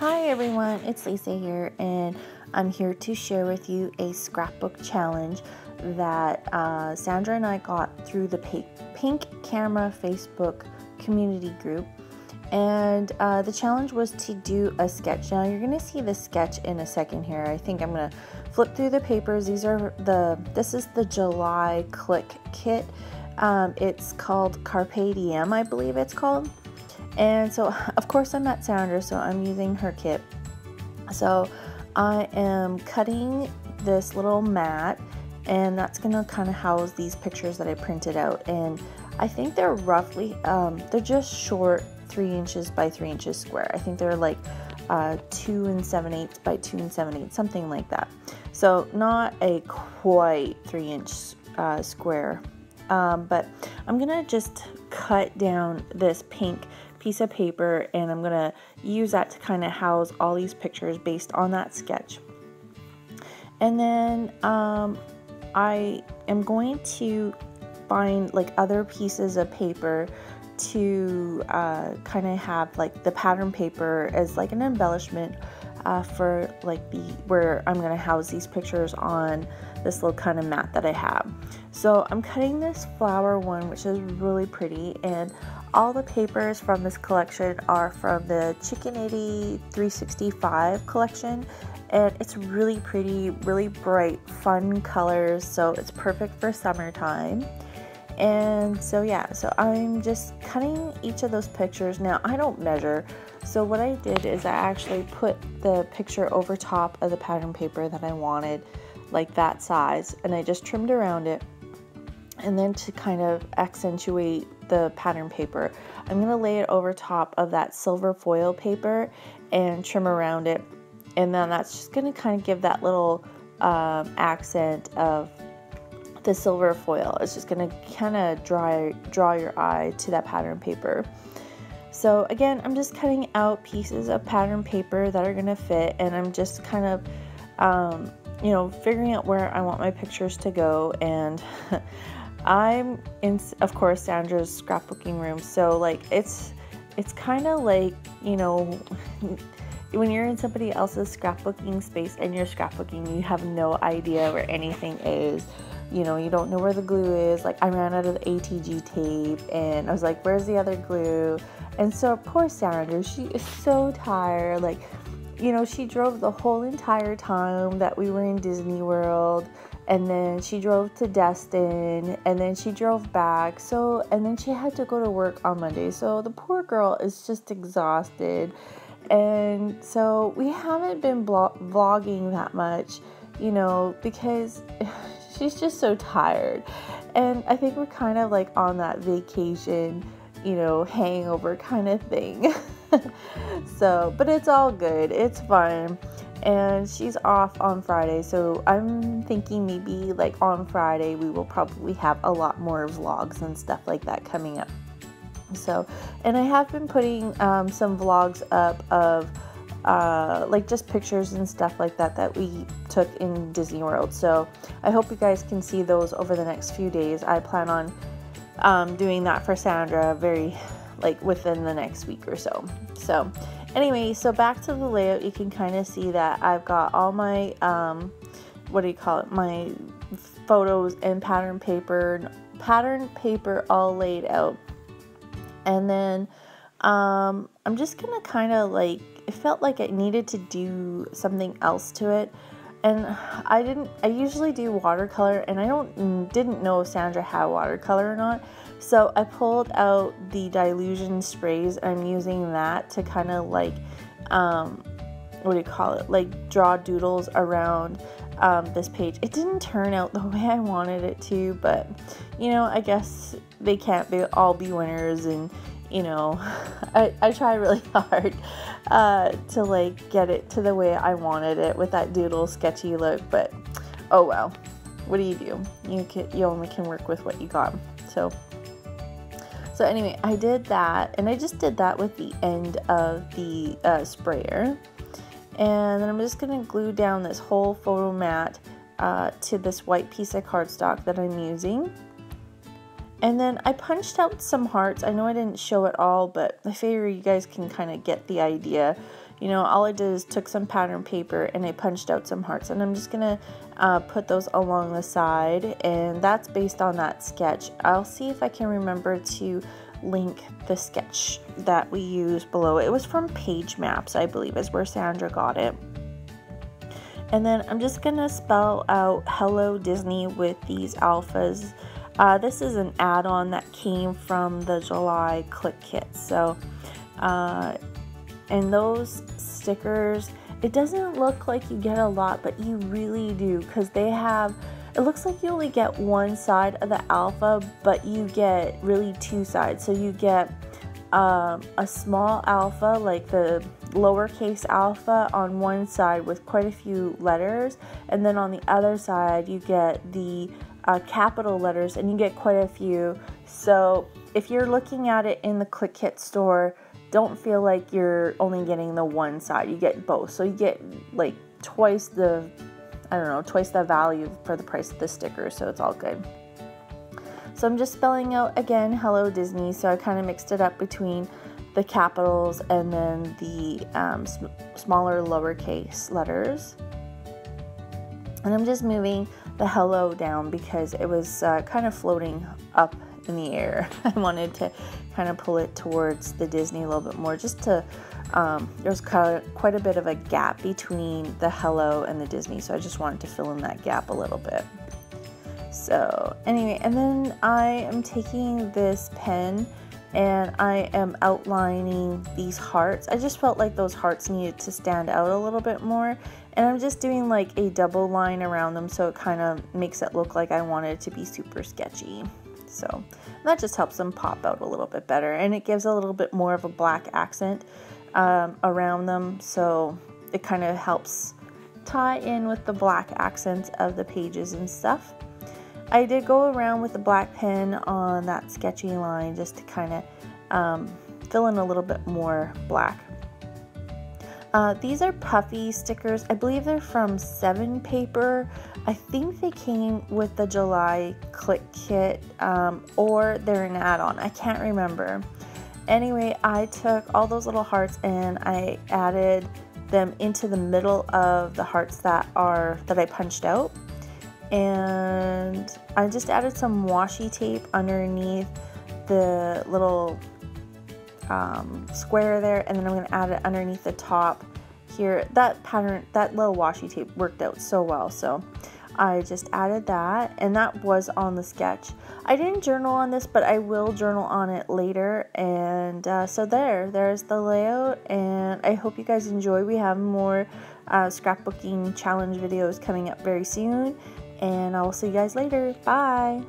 Hi everyone, it's Lisa here, and I'm here to share with you a scrapbook challenge that Sandra and I got through the Pink Camera Facebook community group. And the challenge was to do a sketch. Now you're going to see the sketch in a second here. I think I'm going to flip through the papers. This is the July Click Kit. It's called Carpe Diem, I believe it's called. And so, of course, I'm at Sandra, so I'm using her kit. So I am cutting this little mat, and that's going to kind of house these pictures that I printed out. And I think they're roughly, they're just short 3 inches by 3 inches square. I think they're like 2 7/8 by 2 7/8, something like that. So not a quite 3-inch square. But I'm going to just cut down this pink piece of paper, and I'm going to use that to kind of house all these pictures based on that sketch. And then I am going to find like other pieces of paper to kind of have like the pattern paper as like an embellishment for like where I'm going to house these pictures on this little kind of mat that I have. So I'm cutting this flower one, which is really pretty, and all the papers from this collection are from the Chickenity 365 collection, and it's really pretty, really bright, fun colors, so it's perfect for summertime. And so yeah, so I'm just cutting each of those pictures. Now I don't measure, so what I did is I actually put the picture over top of the pattern paper that I wanted, like that size, and I just trimmed around it. And then to kind of accentuate the pattern paper, I'm going to lay it over top of that silver foil paper and trim around it. And then that's just going to kind of give that little accent of the silver foil. It's just going to kind of draw your eye to that pattern paper. So again, I'm just cutting out pieces of pattern paper that are going to fit, and I'm just kind of figuring out where I want my pictures to go. And I'm in, of course, Sandra's scrapbooking room, so like it's kind of like, you know, when you're in somebody else's scrapbooking space and you're scrapbooking, you have no idea where anything is. You know, you don't know where the glue is. Like I ran out of the ATG tape, and I was like, where's the other glue? And so poor Sandra, she is so tired. Like, you know, she drove the whole entire time that we were in Disney World, and then she drove to Destin, and then she drove back. So, and then she had to go to work on Monday. So the poor girl is just exhausted. And so we haven't been vlogging that much, you know, because she's just so tired. And I think we're kind of like on that vacation, you know, hangover kind of thing. So, but it's all good. It's fun. And she's off on Friday, so I'm thinking maybe like on Friday we will probably have a lot more vlogs and stuff like that coming up. So, and I have been putting some vlogs up of like just pictures and stuff like that we took in Disney World. So I hope you guys can see those over the next few days. I plan on doing that for Sandra within the next week or so. So anyway, so back to the layout, you can kind of see that I've got all my, my photos and pattern paper all laid out. And then I'm just going to kind of like, it felt like I needed to do something else to it. And I usually do watercolor, and I didn't know if Sandra had watercolor or not. So I pulled out the Dilution sprays, and I'm using that to kind of like, like draw doodles around this page. It didn't turn out the way I wanted it to, but you know, I guess they can't all be winners. And you know, I try really hard to like get it to the way I wanted it with that doodle sketchy look, but oh well, what do? You only can work with what you got. So anyway, I did that, and I just did that with the end of the sprayer. And then I'm just going to glue down this whole photo mat to this white piece of cardstock that I'm using. And then I punched out some hearts. I know I didn't show it all, but I figure you guys can kind of get the idea. you know, all I did is took some pattern paper and I punched out some hearts, and I'm just gonna put those along the side, and that's based on that sketch. I'll see if I can remember to link the sketch that we use below. It was from Page Maps, I believe, is where Sandra got it. And then I'm just gonna spell out Hello Disney with these alphas. This is an add-on that came from the July Click Kit. So, and those stickers, it doesn't look like you get a lot, but you really do, because they have, it looks like you only get one side of the alpha, but you get really two sides. So you get a small alpha, like the lowercase alpha on one side with quite a few letters, and then on the other side you get the capital letters, and you get quite a few. So if you're looking at it in the Click Kit store, don't feel like you're only getting the one side. You get both. So you get like twice the, I don't know, twice the value for the price of the sticker. So it's all good. So I'm just spelling out again Hello Disney. So I kind of mixed it up between the capitals and then the smaller lowercase letters. And I'm just moving the hello down because it was kind of floating up in the air. I wanted to kind of pull it towards the Disney a little bit more, just to there's quite a bit of a gap between the hello and the Disney, so I just wanted to fill in that gap a little bit. So anyway, and then I am taking this pen and I am outlining these hearts. I just felt like those hearts needed to stand out a little bit more, and I'm just doing like a double line around them, so it kind of makes it look like I want it to be super sketchy. So that just helps them pop out a little bit better, and it gives a little bit more of a black accent around them, so it kind of helps tie in with the black accents of the pages and stuff. I did go around with the black pen on that sketchy line just to kind of fill in a little bit more black. These are puffy stickers. I believe they're from 7 Paper. I think they came with the July Click Kit, or they're an add-on. I can't remember. Anyway, I took all those little hearts and I added them into the middle of the hearts that I punched out. And I just added some washi tape underneath the little square there, and then I'm going to add it underneath the top here. That pattern, that little washi tape worked out so well, so I just added that, and that was on the sketch. I didn't journal on this, but I will journal on it later. And so there's the layout, and I hope you guys enjoy. We have more scrapbooking challenge videos coming up very soon, and I will see you guys later. Bye!